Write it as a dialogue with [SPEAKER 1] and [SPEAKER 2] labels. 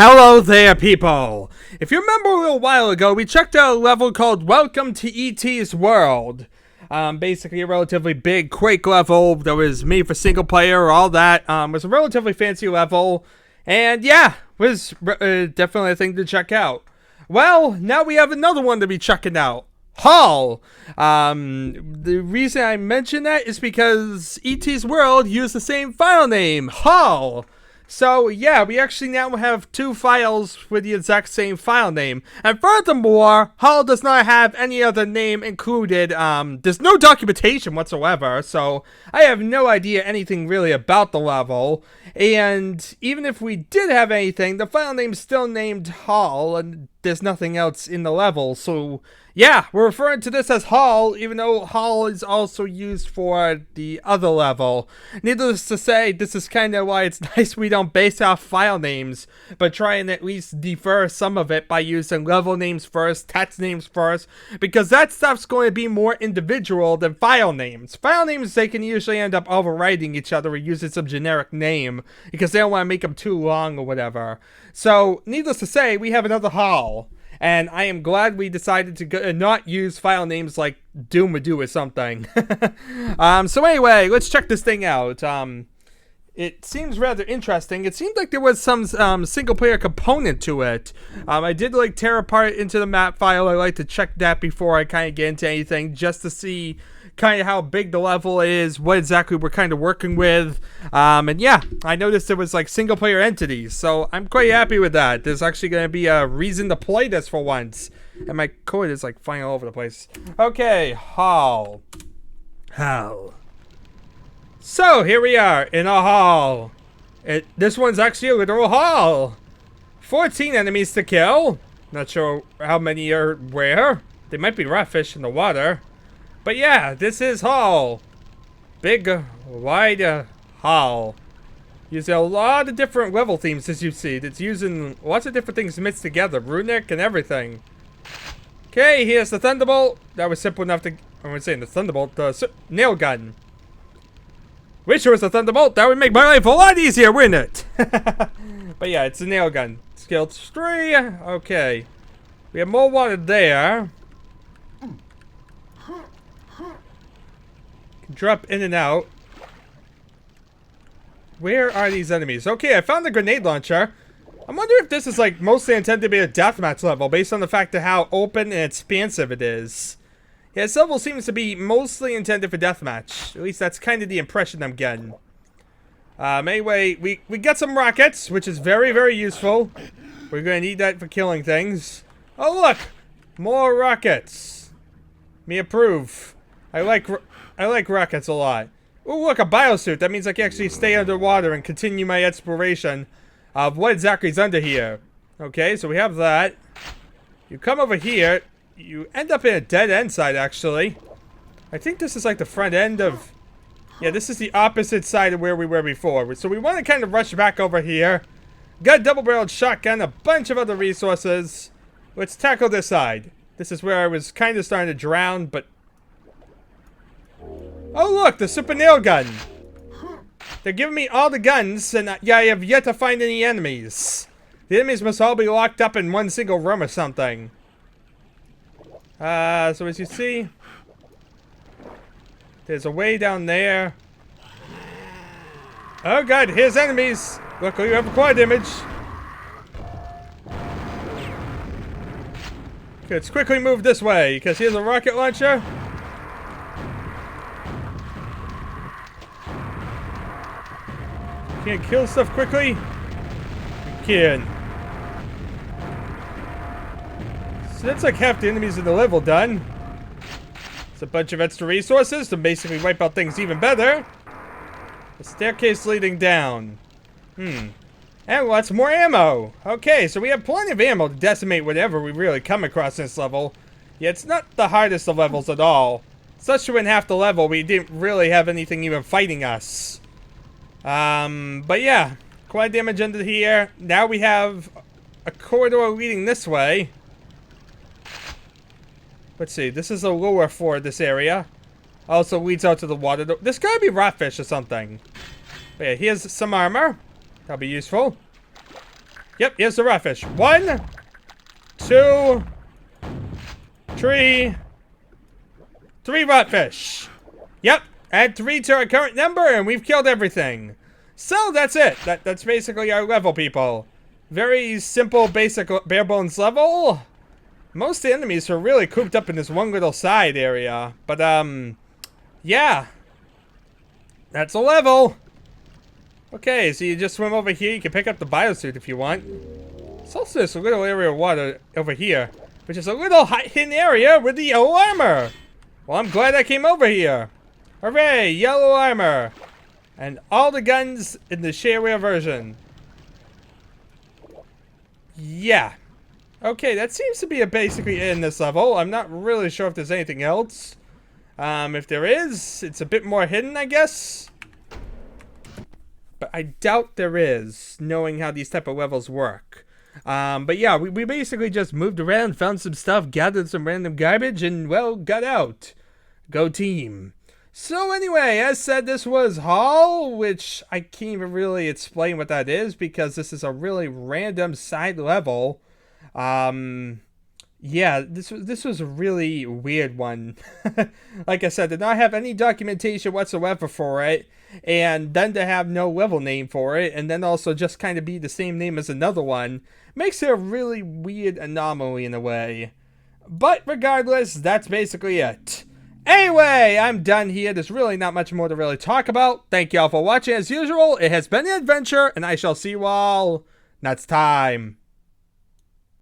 [SPEAKER 1] Hello there, people! If you remember a little while ago, we checked out a level called Welcome to E.T.'s World. Basically a relatively big Quake level that was made for single player, all that. Was a relatively fancy level, and yeah, was definitely a thing to check out. Well, now we have another one to be checking out. Hall! The reason I mention that is because E.T.'s World used the same file name, Hall! So, yeah, we actually now have two files with the exact same file name. And furthermore, Hall does not have any other name included. There's no documentation whatsoever, so I have no idea anything really about the level. And even if we did have anything, the file name's still named Hall, and there's nothing else in the level. So, yeah, we're referring to this as Hall, even though Hall is also used for the other level. Needless to say, this is kind of why it's nice we don't base off file names, but try and at least defer some of it by using level names first, text names first, because that stuff's going to be more individual than file names. File names, they can usually end up overwriting each other or using some generic name, because they don't want to make them too long or whatever. So, needless to say, we have another Hall. And I am glad we decided to not use file names like Doom would do or something. So anyway, let's check this thing out. It seems rather interesting. It seemed like there was some single-player component to it. I did like tear apart into the map file. I like to check that before I kind of get into anything, just to see kind of how big the level is, what exactly we're kind of working with. And yeah, I noticed there was like single-player entities, so I'm quite happy with that. There's actually going to be a reason to play this for once. And my code is like flying all over the place. Okay, Hall. So, here we are, in a hall. This one's actually a literal hall. 14 enemies to kill. Not sure how many are where. They might be ratfish in the water. But yeah, this is Hall. Big, wide hall. Using a lot of different level themes, as you see. It's using lots of different things mixed together. Runic and everything. Okay, here's the Thunderbolt. That was simple enough to... I'm going to say the Thunderbolt. The nail gun. Wish it was a Thunderbolt. That would make my life a lot easier, wouldn't it? But yeah, it's a nail gun. Skill 3. Okay. We have more water there. Can drop in and out. Where are these enemies? Okay, I found the grenade launcher. I wonder if this is like mostly intended to be a deathmatch level based on the fact of how open and expansive it is. Yeah, this level seems to be mostly intended for deathmatch. At least that's kind of the impression I'm getting. Anyway, we got some rockets, which is very, very useful. We're going to need that for killing things. Oh, look! More rockets. Me approve. I like rockets a lot. Oh, look, a biosuit. That means I can actually stay underwater and continue my exploration of what exactly is under here. Okay, so we have that. You come over here. You end up in a dead end side, actually. I think this is like the front end of... Yeah, this is the opposite side of where we were before. So we want to kind of rush back over here. Got a double-barreled shotgun, a bunch of other resources. Let's tackle this side. This is where I was kind of starting to drown, but... Oh, look! The super nail gun! They're giving me all the guns, and yeah, I have yet to find any enemies. The enemies must all be locked up in one single room or something. So as you see, there's a way down there. Oh god, here's enemies! Luckily you have a quad image. Okay, let's quickly move this way, because here's a rocket launcher. Can't kill stuff quickly? You can. So that's like half the enemies in the level done. It's a bunch of extra resources to basically wipe out things even better. The staircase leading down. And lots more ammo. Okay, so we have plenty of ammo to decimate whatever we really come across in this level. Yeah, it's not the hardest of levels at all. Especially when half the level we didn't really have anything even fighting us. But yeah, quite damage under here. Now we have a corridor leading this way. Let's see, this is a lower for this area. Also leads out to the water. This gotta be ratfish or something. But yeah, here's some armor. That'll be useful. Yep, here's the rotfish. 1, 2, 3. 3 rotfish. Yep, add 3 to our current number, and we've killed everything. So that's it. That's basically our level, people. Very simple, basic, bare bones level. Most of the enemies are really cooped up in this one little side area. But, yeah. That's a level. Okay, so you just swim over here. You can pick up the biosuit if you want. There's also this little area of water over here, which is a little hidden area with the yellow armor. Well, I'm glad I came over here. Hooray, yellow armor. And all the guns in the shareware version. Yeah. Okay, that seems to be basically in this level. I'm not really sure if there's anything else. If there is, it's a bit more hidden, I guess. But I doubt there is, knowing how these type of levels work. But yeah, we basically just moved around, found some stuff, gathered some random garbage, and, well, got out. Go team. So anyway, as said, this was Hall, which I can't even really explain what that is, because this is a really random side level. Yeah, this was a really weird one. Like I said, did not have any documentation whatsoever for it, and then to have no level name for it, and then also just kind of be the same name as another one, makes it a really weird anomaly in a way. But regardless, that's basically it. Anyway, I'm done here. There's really not much more to really talk about. Thank y'all for watching as usual. It has been an adventure, and I shall see you all next time.